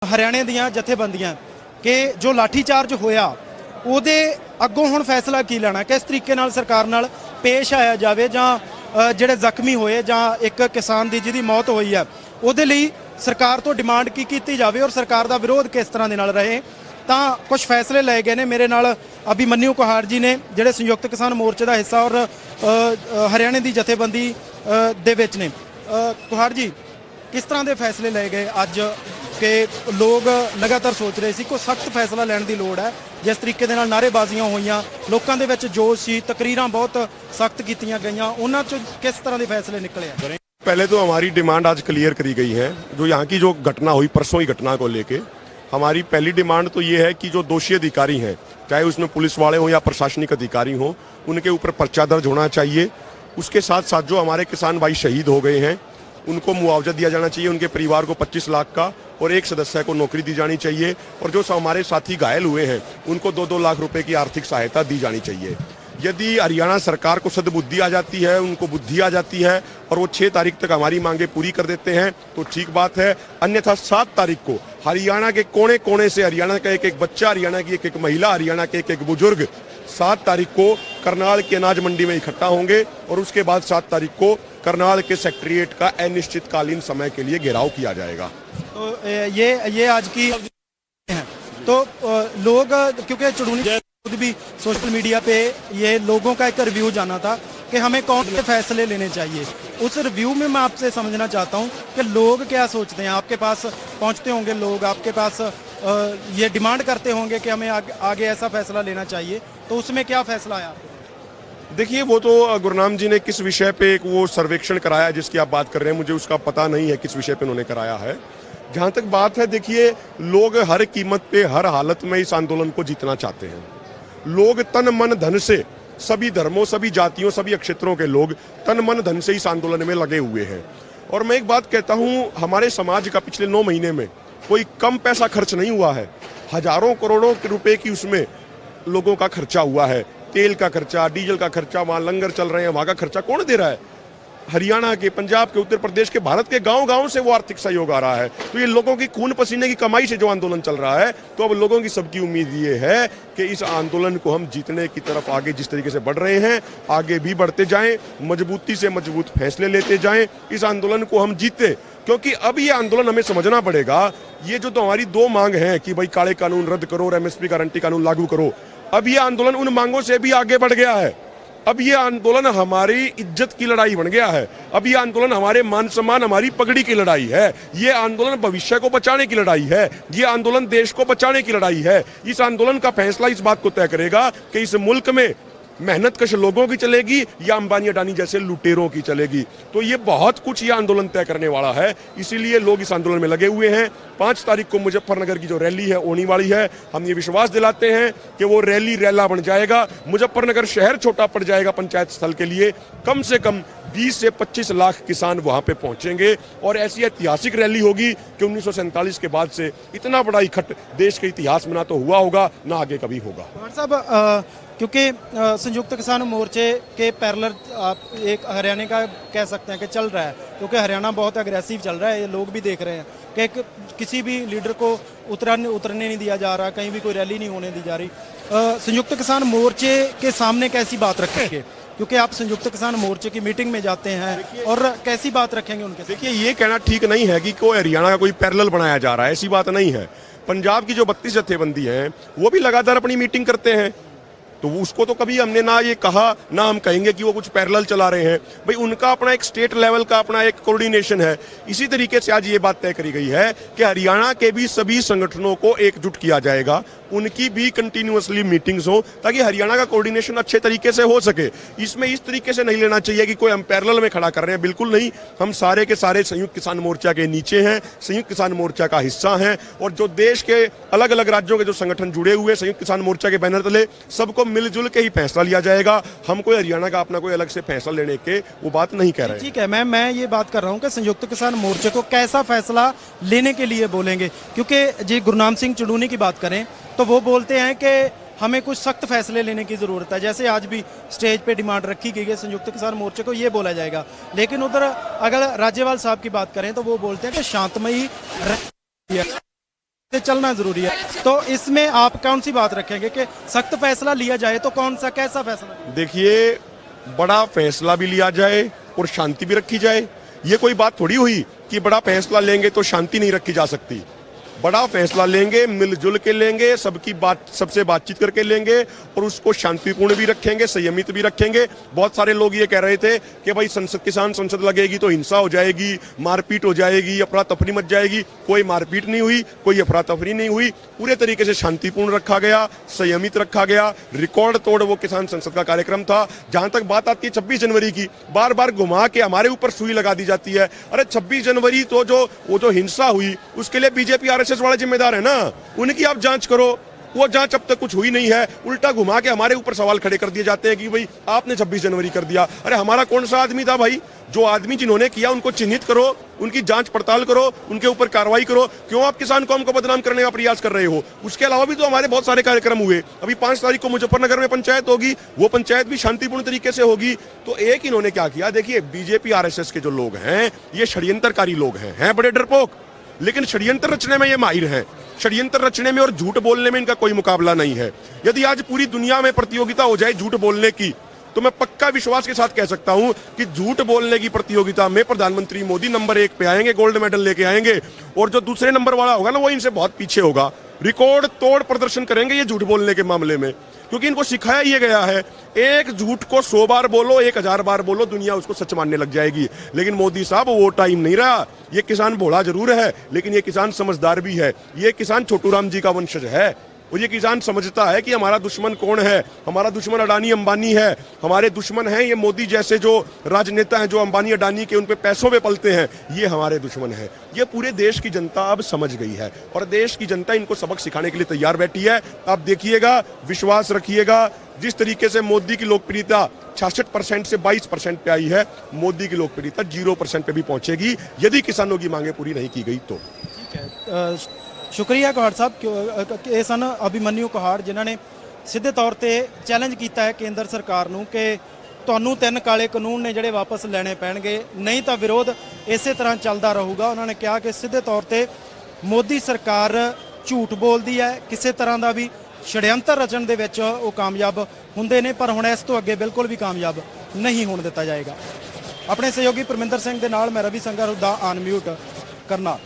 हरियाणे ਦੀਆਂ ਜਥੇਬੰਦੀਆਂ कि जो लाठीचार्ज होया ਉਹਦੇ ਅੱਗੋਂ ਹੁਣ फैसला की लेना, किस तरीके नाल सरकार नाल पेश आया जाए जां ਜਿਹੜੇ ਜ਼ਖਮੀ ਹੋਏ ਜਾਂ ਇੱਕ किसान ਦੀ ਜਿਹਦੀ मौत ਹੋਈ है ਉਹਦੇ ਲਈ सरकार तो डिमांड की कीती जाए और सरकार का विरोध किस तरह के नाल रहे। तो कुछ फैसले लए गए ने। मेरे नाल अभिमन्यु कुहाड़ जी ने ਜਿਹੜੇ संयुक्त किसान मोर्चे का हिस्सा और हरियाणे की जथेबंदी दे विच ने। कुहाड़ जी, किस तरह के फैसले लए गए अज कि लोग लगातार सोच रहे सी कोई सख्त फैसला लैण की लोड़ है, जिस तरीके दे नाल नारेबाजियां होईयां, लोकां दे विच जोश सी, तकरीरां बहुत सख्त कीतियां गईयां, उन्हां चों किस तरह के फैसले निकले? पहले तो हमारी डिमांड आज क्लियर करी गई है। जो यहाँ की जो घटना हुई परसों की घटना को लेके हमारी पहली डिमांड तो ये है कि जो दोषी अधिकारी हैं, चाहे उसमें पुलिस वाले हों या प्रशासनिक अधिकारी हों, उनके ऊपर पर्चा दर्ज होना चाहिए। उसके साथ साथ जो हमारे किसान भाई शहीद हो गए हैं उनको मुआवजा दिया जाना चाहिए, उनके परिवार को 25 लाख का और एक सदस्य को नौकरी दी जानी चाहिए। और जो हमारे साथी घायल हुए हैं उनको 2-2 लाख रुपए की आर्थिक सहायता दी जानी चाहिए। यदि हरियाणा सरकार को सद्बुद्धि आ जाती है, उनको बुद्धि आ जाती है और वो 6 तारीख तक हमारी मांगे पूरी कर देते हैं तो ठीक बात है। अन्यथा 7 तारीख को हरियाणा के कोने कोने से हरियाणा का एक एक बच्चा, हरियाणा की एक एक महिला, हरियाणा के एक एक बुजुर्ग 7 तारीख को करनाल की अनाज मंडी में इकट्ठा होंगे और उसके बाद 7 तारीख को करनाल के सेक्रेटेरिएट का अनिश्चितकालीन समय के लिए घेराव किया जाएगा। तो ये आज की है। तो लोग, क्योंकि चुड़ूनी खुद भी सोशल मीडिया पे ये लोगों का एक रिव्यू जाना था कि हमें कौन से फैसले लेने चाहिए, उस रिव्यू में मैं आपसे समझना चाहता हूँ कि लोग क्या सोचते हैं। आपके पास पहुँचते होंगे लोग, आपके पास ये डिमांड करते होंगे कि हमें आगे ऐसा फैसला लेना चाहिए, तो उसमें क्या फैसला आया? देखिए, वो तो गुरनाम जी ने किस विषय पे एक वो सर्वेक्षण कराया जिसकी आप बात कर रहे हैं, मुझे उसका पता नहीं है किस विषय पे उन्होंने कराया है। जहाँ तक बात है, देखिए, लोग हर कीमत पे हर हालत में इस आंदोलन को जीतना चाहते हैं। लोग तन मन धन से, सभी धर्मों, सभी जातियों, सभी क्षेत्रों के लोग तन मन धन से इस आंदोलन में लगे हुए हैं। और मैं एक बात कहता हूँ, हमारे समाज का पिछले 9 महीने में कोई कम पैसा खर्च नहीं हुआ है। हजारों करोड़ों रुपए की उसमें लोगों का खर्चा हुआ है। तेल का खर्चा, डीजल का खर्चा, वहाँ लंगर चल रहे हैं, वहाँ का खर्चा कौन दे रहा है? हरियाणा के, पंजाब के, उत्तर प्रदेश के, भारत के गांव-गांव से वो आर्थिक सहयोग आ रहा है। तो ये लोगों की खून पसीने की कमाई से जो आंदोलन चल रहा है, तो अब लोगों की सबकी उम्मीद ये है कि इस आंदोलन को हम जीतने की तरफ आगे जिस तरीके से बढ़ रहे हैं आगे भी बढ़ते जाएं, मजबूती से मजबूत फैसले लेते जाएं, इस आंदोलन को हम जीते। क्योंकि अब ये आंदोलन हमें समझना पड़ेगा, ये जो तो हमारी 2 मांग है कि भाई काले कानून रद्द करो और MSP गारंटी कानून लागू करो, अब ये आंदोलन उन मांगों से भी आगे बढ़ गया है। अब ये आंदोलन हमारी इज्जत की लड़ाई बन गया है। अब ये आंदोलन हमारे मान सम्मान, हमारी पगड़ी की लड़ाई है। ये आंदोलन भविष्य को बचाने की लड़ाई है। ये आंदोलन देश को बचाने की लड़ाई है। इस आंदोलन का फैसला इस बात को तय करेगा कि इस मुल्क में मेहनत कश लोगों की चलेगी या अंबानी अडानी जैसे लुटेरों की चलेगी। तो ये बहुत कुछ ये आंदोलन तय करने वाला है, इसीलिए लोग इस आंदोलन में लगे हुए हैं। 5 तारीख को मुजफ्फरनगर की जो रैली है होने वाली है। हम ये विश्वास दिलाते हैं कि वो रैली रैला बन जाएगा। मुजफ्फरनगर शहर छोटा पड़ जाएगा पंचायत स्थल के लिए। कम से कम 20 से 25 लाख किसान वहां पे पहुंचेंगे और ऐसी ऐतिहासिक रैली होगी कि 1947 के बाद से इतना बड़ा इकट्ठ देश के इतिहास में ना तो हुआ होगा ना आगे कभी होगा। साहब, क्योंकि संयुक्त किसान मोर्चे के पैरेलल एक हरियाणा का कह सकते हैं कि चल रहा है, क्योंकि हरियाणा बहुत अग्रेसिव चल रहा है। ये लोग भी देख रहे हैं कि किसी भी लीडर को उतरने नहीं दिया जा रहा, कहीं भी कोई रैली नहीं होने दी जा रही। संयुक्त किसान मोर्चे के सामने कैसी बात रखेंगे, क्योंकि आप संयुक्त किसान मोर्चे की मीटिंग में जाते हैं, और कैसी बात रखेंगे उनके? देखिए, ये कहना ठीक नहीं है कि कोई हरियाणा का कोई पैरेलल बनाया जा रहा है, ऐसी बात नहीं है। पंजाब की जो 32 जथेबंदी है वो भी लगातार अपनी मीटिंग करते हैं, तो उसको तो कभी हमने ना ये कहा ना हम कहेंगे कि वो कुछ पैरेलल चला रहे हैं। भाई, उनका अपना एक स्टेट लेवल का अपना एक कोऑर्डिनेशन है। इसी तरीके से आज ये बात तय करी गई है कि हरियाणा के भी सभी संगठनों को एकजुट किया जाएगा, उनकी भी कंटिन्यूअसली मीटिंग्स हो ताकि हरियाणा का कोऑर्डिनेशन अच्छे तरीके से हो सके। इसमें इस तरीके से नहीं लेना चाहिए कि कोई हम पैरेलल में खड़ा कर रहे हैं, बिल्कुल नहीं। हम सारे के सारे संयुक्त किसान मोर्चा के नीचे हैं, संयुक्त किसान मोर्चा का हिस्सा हैं, और जो देश के अलग अलग राज्यों के जो संगठन जुड़े हुए संयुक्त किसान मोर्चा के बैनर तले सबको मिलजुल के ही फैसला लिया जाएगा। हम कोई हरियाणा का अपना कोई अलग से फैसला लेने के वो बात नहीं कह रहे हैं। ठीक है, मैं ये बात कर रहा हूँ कि संयुक्त किसान मोर्चे को कैसा फैसला लेने के लिए बोलेंगे, क्योंकि जी गुरनाम सिंह चुड़ूनी की बात करें तो वो बोलते हैं कि हमें कुछ सख्त फैसले लेने की ज़रूरत है। जैसे आज भी स्टेज पे डिमांड रखी गई है संयुक्त किसान मोर्चे को, ये बोला जाएगा। लेकिन उधर अगर राज्यपाल साहब की बात करें तो वो बोलते हैं कि शांतमयी से चलना जरूरी है। तो इसमें आप कौन सी बात रखेंगे कि सख्त फैसला लिया जाए तो कौन सा, कैसा फैसला? देखिए, बड़ा फैसला भी लिया जाए और शांति भी रखी जाए। ये कोई बात थोड़ी हुई कि बड़ा फैसला लेंगे तो शांति नहीं रखी जा सकती। बड़ा फैसला लेंगे, मिलजुल के लेंगे, सबसे बातचीत करके लेंगे और उसको शांतिपूर्ण भी रखेंगे, संयमित भी रखेंगे। बहुत सारे लोग ये कह रहे थे कि भाई किसान संसद लगेगी तो हिंसा हो जाएगी, मारपीट हो जाएगी, अफरा तफरी मच जाएगी। कोई मारपीट नहीं हुई, कोई अफरा तफरी नहीं हुई। पूरे तरीके से शांतिपूर्ण रखा गया, संयमित रखा गया। रिकॉर्ड तोड़ वो किसान संसद का कार्यक्रम था। जहां तक बात आती है 26 जनवरी की, बार बार घुमा के हमारे ऊपर सुई लगा दी जाती है। अरे 26 जनवरी तो वो जो हिंसा हुई उसके लिए बीजेपी आरएसएस वाले जिम्मेदार है ना, उनकी आप जांच करो। वो जांच अब तक कुछ हुई नहीं है, उल्टा घुमा के हमारे ऊपर सवाल खड़े कर दिए जाते हैं कि भाई आपने 26 जनवरी कर दिया। अरे हमारा कौन सा आदमी था भाई? जो आदमी जिन्होंने किया उनको चिन्हित करो, उनकी जांच पड़ताल करो, उनके ऊपर कार्रवाई करो। क्यों आप किसान कौम को बदनाम करने का प्रयास कर रहे हो? उसके अलावा भी तो हमारे बहुत सारे कार्यक्रम हुए। अभी 5 तारीख को मुजफ्फरनगर में पंचायत होगी, वो पंचायत भी शांतिपूर्ण तरीके से होगी। तो एक इन्होंने क्या किया, देखिए बीजेपी आरएसएस के जो लोग हैं ये षड्यंत्रकारी लोग हैं बड़े डरपोक, लेकिन षड्यंत्र रचने में ये माहिर हैं। षड्यंत्र रचने में और झूठ बोलने में इनका कोई मुकाबला नहीं है। यदि आज पूरी दुनिया में प्रतियोगिता हो जाए झूठ बोलने की, तो मैं पक्का विश्वास के साथ कह सकता हूं कि झूठ बोलने की प्रतियोगिता में प्रधानमंत्री मोदी नंबर 1 पे आएंगे, गोल्ड मेडल लेके आएंगे। और जो दूसरे नंबर वाला होगा ना, वो इनसे बहुत पीछे होगा। रिकॉर्ड तोड़ प्रदर्शन करेंगे ये झूठ बोलने के मामले में, क्योंकि इनको सिखाया ये गया है एक झूठ को 100 बार बोलो, 1000 बार बोलो, दुनिया उसको सच मानने लग जाएगी। लेकिन मोदी साहब वो टाइम नहीं रहा। ये किसान भोला जरूर है, लेकिन ये किसान समझदार भी है। ये किसान छोटू राम जी का वंशज है और ये किसान समझता है कि हमारा दुश्मन कौन है। हमारा दुश्मन अडानी अंबानी है। हमारे दुश्मन हैं ये मोदी जैसे जो राजनेता हैं, जो अंबानी अडानी के उन पे पैसों पे पलते हैं, ये हमारे दुश्मन है। ये पूरे देश की जनता अब समझ गई है और देश की जनता इनको सबक सिखाने के लिए तैयार बैठी है। आप देखिएगा, विश्वास रखिएगा, जिस तरीके से मोदी की लोकप्रियता 66% से 22% पे आई है, मोदी की लोकप्रियता 0% पे भी पहुंचेगी यदि किसानों की मांगे पूरी नहीं की गई तो। ठीक है, शुक्रिया कहाड़ साहब। ਇਹ ਸਨ ਅਭਿਮਨਿਊ ਕਹਾੜ ਜਿਨ੍ਹਾਂ ਨੇ ਸਿੱਧੇ ਤੌਰ ਤੇ ਚੈਲੰਜ ਕੀਤਾ ਹੈ ਕੇਂਦਰ ਸਰਕਾਰ ਨੂੰ ਕਿ ਤੁਹਾਨੂੰ 3 ਕਾਲੇ ਕਾਨੂੰਨ ਨੇ ਜਿਹੜੇ ਵਾਪਸ ਲੈਣੇ ਪੈਣਗੇ, ਨਹੀਂ ਤਾਂ ਵਿਰੋਧ ਇਸੇ ਤਰ੍ਹਾਂ ਚੱਲਦਾ ਰਹੂਗਾ। ਉਹਨਾਂ ਨੇ ਕਿਹਾ ਕਿ ਸਿੱਧੇ ਤੌਰ ਤੇ ਮੋਦੀ ਸਰਕਾਰ ਝੂਠ ਬੋਲਦੀ ਹੈ, ਕਿਸੇ ਤਰ੍ਹਾਂ ਦਾ ਵੀ षड्यंत्र रचन ਦੇ ਵਿੱਚ ਉਹ ਕਾਮਯਾਬ ਹੁੰਦੇ ਨੇ, ਪਰ ਹੁਣ ਇਸ ਤੋਂ ਅੱਗੇ ਬਿਲਕੁਲ ਵੀ ਕਾਮਯਾਬ ਨਹੀਂ ਹੋਣ ਦਿੱਤਾ ਜਾਏਗਾ। ਆਪਣੇ ਸਹਿਯੋਗੀ ਪਰਮਿੰਦਰ ਸਿੰਘ ਦੇ ਨਾਲ ਮੈਂ ਰਵੀ ਸੰਘਾ ਹੁੱਦਾ, ਅਨਮਿਊਟ ਕਰਨਾਲ।